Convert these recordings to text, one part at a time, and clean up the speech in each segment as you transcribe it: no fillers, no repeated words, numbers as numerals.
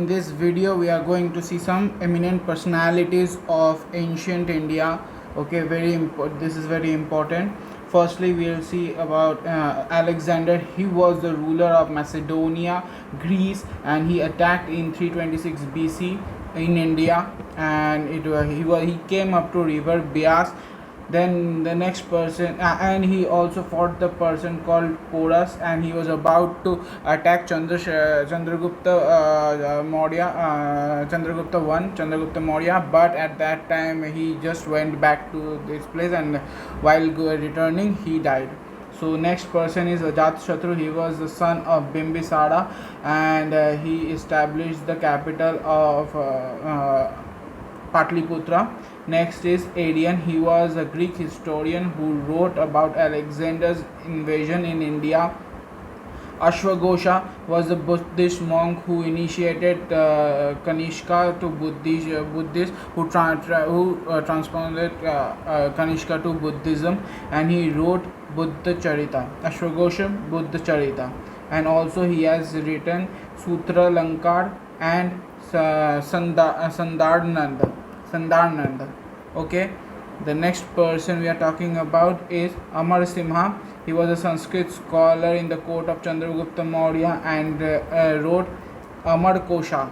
In this video we are going to see some eminent personalities of ancient India. Okay, this is very important. Firstly, we will see about Alexander. He was the ruler of Macedonia, Greece, and he attacked in 326 BC in India, and he came up to river Bias. Then the next person, and he also fought the person called Porus, and he was about to attack Chandragupta Maurya, Chandragupta one, Chandragupta Maurya, but at that time he just went back to this place, and while returning he died. So next person is Ajatashatru. He was the son of Bimbisara, and he established the capital of Patliputra. Next is Adrian. He was a Greek historian who wrote about Alexander's invasion in India. Ashwagosha was a Buddhist monk who initiated Kanishka to Buddhist, who transplanted Kanishka to Buddhism, and he wrote Buddha Charita. Ashwagosha Buddha Charita, and also he has written Sutra Lankar and Sandarnanda. Okay, the next person we are talking about is Amar Simha. He was a Sanskrit scholar in the court of Chandragupta Maurya and wrote Amar Kosha.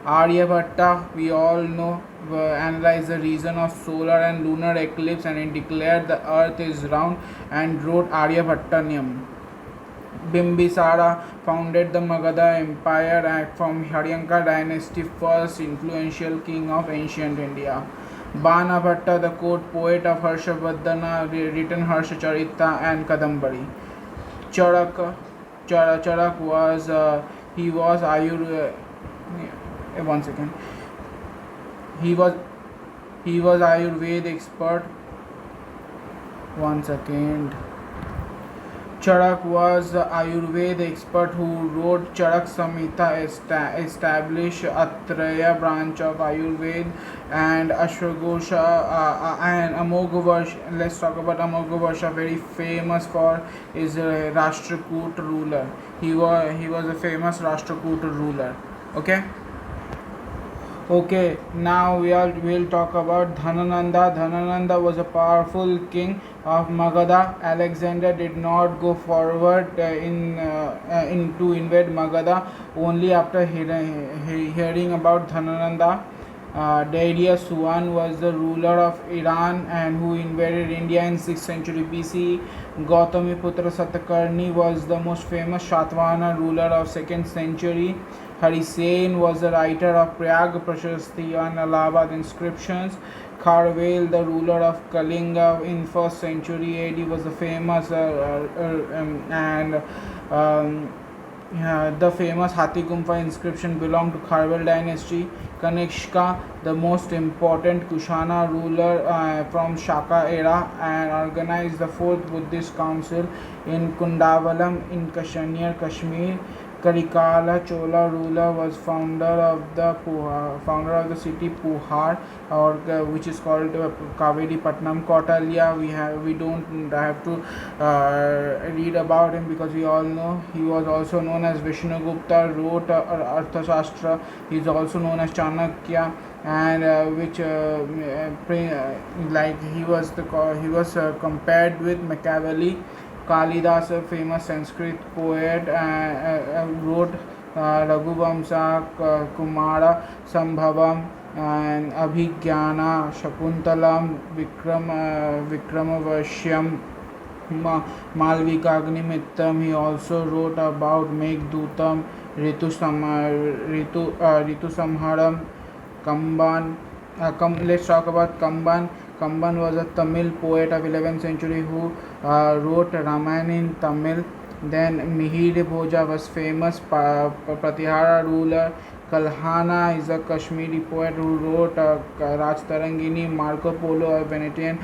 Aryabhatta, we all know, analyzed the reason of solar and lunar eclipse, and he declared the earth is round and wrote Aryabhattanium. Bimbisara founded the Magadha Empire from Haryanka dynasty, first influential king of ancient India. Banabhatta, the court poet of Harshavardhana, written Harshacharita and Kadambari. Charak was he was one second. He was Ayurveda expert. One second. Charak was the Ayurveda expert who wrote Charak Samhita, established Atraya branch of Ayurveda, and Ashwagosha and Amoghavasha. Let's talk about Amoghavasha, very famous for his Rashtrakuta ruler. He was a famous Rashtrakuta ruler. Okay, now we'll talk about Dhanananda. Dhanananda was a powerful king of Magadha. Alexander did not go forward to invade Magadha only after hearing about Dhanananda. Darius I was the ruler of Iran and who invaded India in 6th century BC. Gautamiputra Satakarni was the most famous Shatvana ruler of 2nd century. Harisen was the writer of Prayag Prashasti and Allahabad inscriptions. Kharvel, the ruler of Kalinga in 1st century AD, was the famous the famous Hathigumpha inscription belonged to Kharvel dynasty. Kanishka, the most important Kushana ruler from Shaka era, and organized the 4th Buddhist council in Kundavalam in Kashmir. Karikala Chola ruler was founder of the city Puhar, or which is called Kaveri Patnam. Kautilya, we don't have to read about him because we all know. He was also known as Vishnugupta, wrote Arthashastra. He is also known as Chanakya, and he was compared with Machiavelli. Kalidas, a famous Sanskrit poet, wrote Raghuvamsa, Kumara Sambhavam, and Abhigyana, Shakuntalam, Vikramavashyam, Malvikagnimitam. He also wrote about Megdutam, Ritu Samharam, Kamban. Let's talk about Kamban. Kamban was a Tamil poet of 11th century who wrote Ramayana in Tamil. Then Mihir Bhoja was famous Pratihara ruler. Kalhana is a Kashmiri poet who wrote Rajtarangini. Marco Polo, a Venetian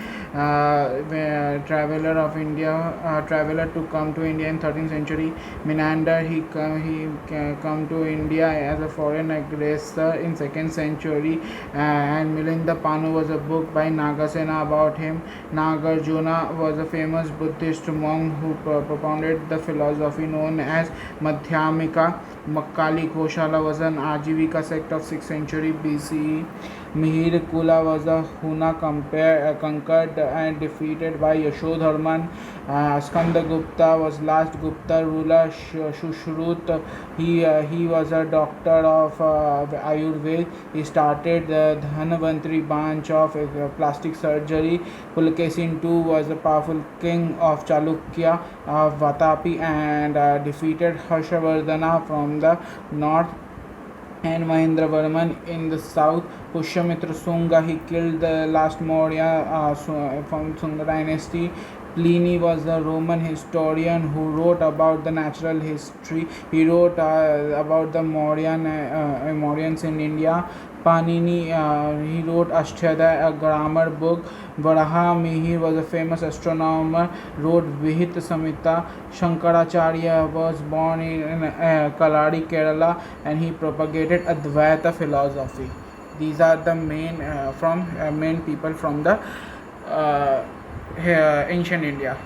traveler of India, traveler to come to India in 13th century. Menander, he come to India as a foreign aggressor in 2nd century. And Milinda Panu was a book by Nagasena about him. Nagarjuna was a famous Buddhist monk who propounded the philosophy known as Madhyamika. Makkali Koshala was an Ajivika sect of 6th century BCE. Mihir Kula was a Huna conquered and defeated by Yashodharman. Skandagupta was last Gupta ruler. Shushrut, he was a doctor of Ayurveda. He started the Dhanvantri branch of plastic surgery. Pulkesin II was a powerful king of Chalukya of Vatapi and defeated Harshavardhana from the north and Mahendravarman in the south. Pushyamitra Sunga, he killed the last Maurya from Sunga dynasty. Pliny was a Roman historian who wrote about the natural history. He wrote about the Mauryans in India. Panini, he wrote Ashtadhyayi, a grammar book. Varaha Mihir was a famous astronomer, wrote Vihit Samhita. Shankaracharya was born in Kaladi, Kerala, and he propagated Advaita philosophy. These are the main main people from the ancient India.